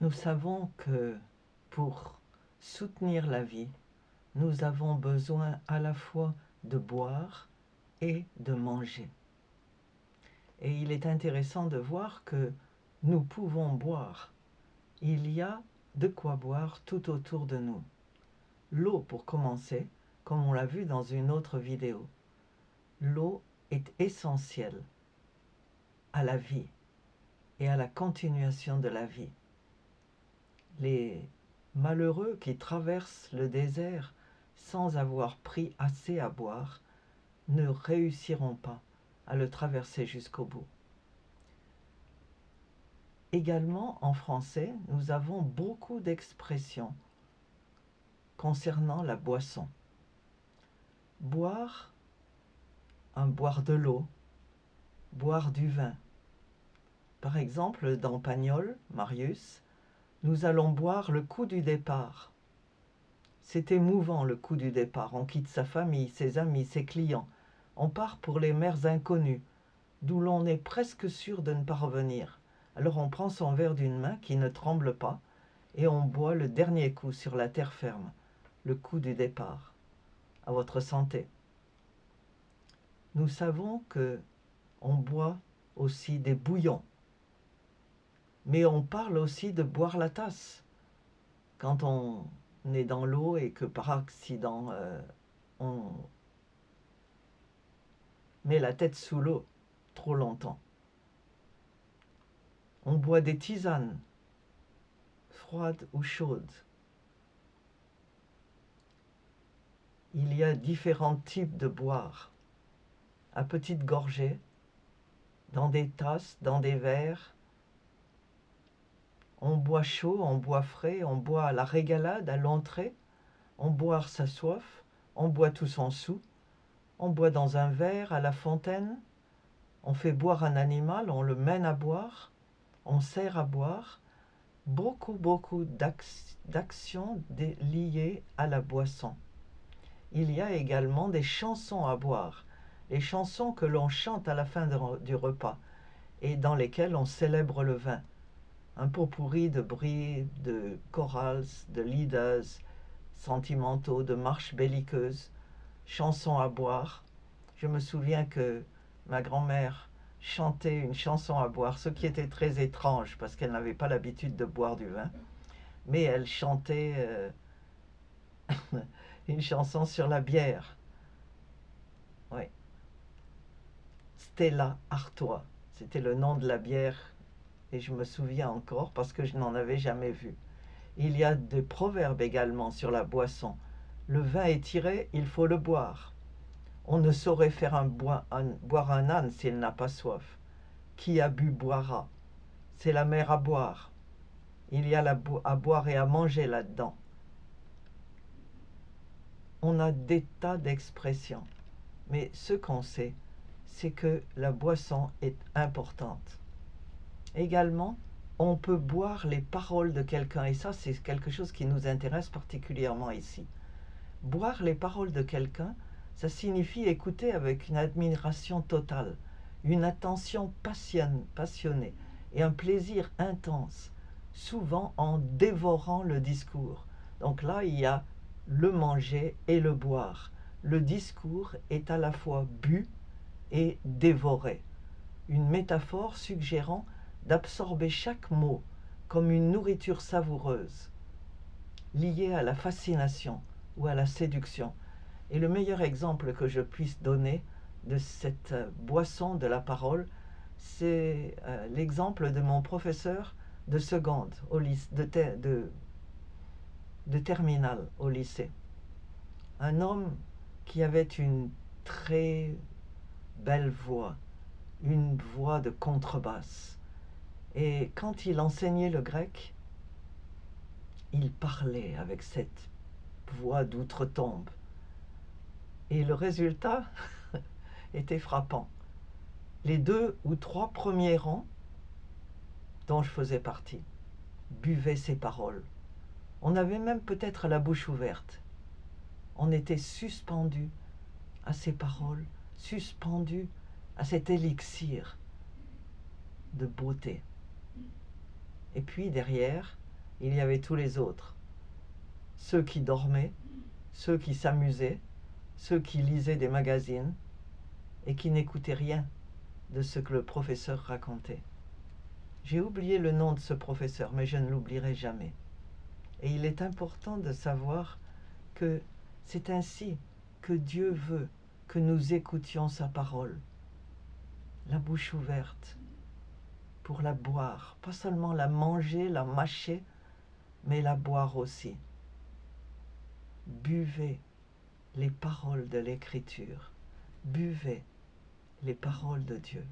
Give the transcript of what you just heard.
Nous savons que pour soutenir la vie, nous avons besoin à la fois de boire et de manger. Et il est intéressant de voir que nous pouvons boire. Il y a de quoi boire tout autour de nous. L'eau pour commencer, comme on l'a vu dans une autre vidéo. L'eau est essentielle à la vie et à la continuation de la vie. Les malheureux qui traversent le désert sans avoir pris assez à boire ne réussiront pas à le traverser jusqu'au bout. Également, en français, nous avons beaucoup d'expressions concernant la boisson. Boire de l'eau, boire du vin. Par exemple, dans Pagnol, Marius, nous allons boire le coup du départ. C'est émouvant le coup du départ. On quitte sa famille, ses amis, ses clients. On part pour les mers inconnues, d'où l'on est presque sûr de ne pas revenir. Alors on prend son verre d'une main qui ne tremble pas et on boit le dernier coup sur la terre ferme, le coup du départ. À votre santé. Nous savons que on boit aussi des bouillons, mais on parle aussi de boire la tasse. Quand on est dans l'eau et que par accident on met la tête sous l'eau trop longtemps. On boit des tisanes, froides ou chaudes. Il y a différents types de boire, à petites gorgées, dans des tasses, dans des verres. On boit chaud, on boit frais, on boit à la régalade, à l'entrée, on boit sa soif, on boit tout son sou, on boit dans un verre, à la fontaine, on fait boire un animal, on le mène à boire, on sert à boire. Beaucoup d'actions liées à la boisson. Il y a également des chansons à boire, les chansons que l'on chante à la fin du repas et dans lesquelles on célèbre le vin. Un pot-pourri de bris, de chorals, de leaders sentimentaux, de marches belliqueuses, chansons à boire. Je me souviens que ma grand-mère chantait une chanson à boire, ce qui était très étrange parce qu'elle n'avait pas l'habitude de boire du vin, mais elle chantait une chanson sur la bière. Oui. Stella Artois, c'était le nom de la bière et je me souviens encore parce que je n'en avais jamais vu. Il y a des proverbes également sur la boisson. Le vin est tiré, il faut le boire. On ne saurait faire boire un âne s'il n'a pas soif. Qui a bu boira. C'est la mer à boire. Il y a à boire et à manger là-dedans. On a des tas d'expressions. Mais ce qu'on sait, c'est que la boisson est importante. Également, on peut boire les paroles de quelqu'un, et ça c'est quelque chose qui nous intéresse particulièrement ici. Boire les paroles de quelqu'un, ça signifie écouter avec une admiration totale, une attention passionnée et un plaisir intense, souvent en dévorant le discours. Donc là, il y a le manger et le boire. Le discours est à la fois bu et dévoré. Une métaphore suggérant d'absorber chaque mot comme une nourriture savoureuse, liée à la fascination ou à la séduction. Et le meilleur exemple que je puisse donner de cette boisson de la parole, c'est l'exemple de mon professeur de seconde, de terminale au lycée. Un homme qui avait une très belle voix, une voix de contrebasse. Et quand il enseignait le grec, il parlait avec cette voix d'outre-tombe. Et le résultat était frappant. Les 2 ou 3 premiers rangs, dont je faisais partie, buvaient ses paroles. On avait même peut-être la bouche ouverte. On était suspendu à ses paroles, suspendu à cet élixir de beauté. Et puis derrière, il y avait tous les autres. Ceux qui dormaient, ceux qui s'amusaient, ceux qui lisaient des magazines et qui n'écoutaient rien de ce que le professeur racontait. J'ai oublié le nom de ce professeur, mais je ne l'oublierai jamais. Et il est important de savoir que c'est ainsi que Dieu veut que nous écoutions sa parole, la bouche ouverte, pour la boire, pas seulement la manger, la mâcher, mais la boire aussi. Buvez les paroles de l'Écriture, buvez les paroles de Dieu.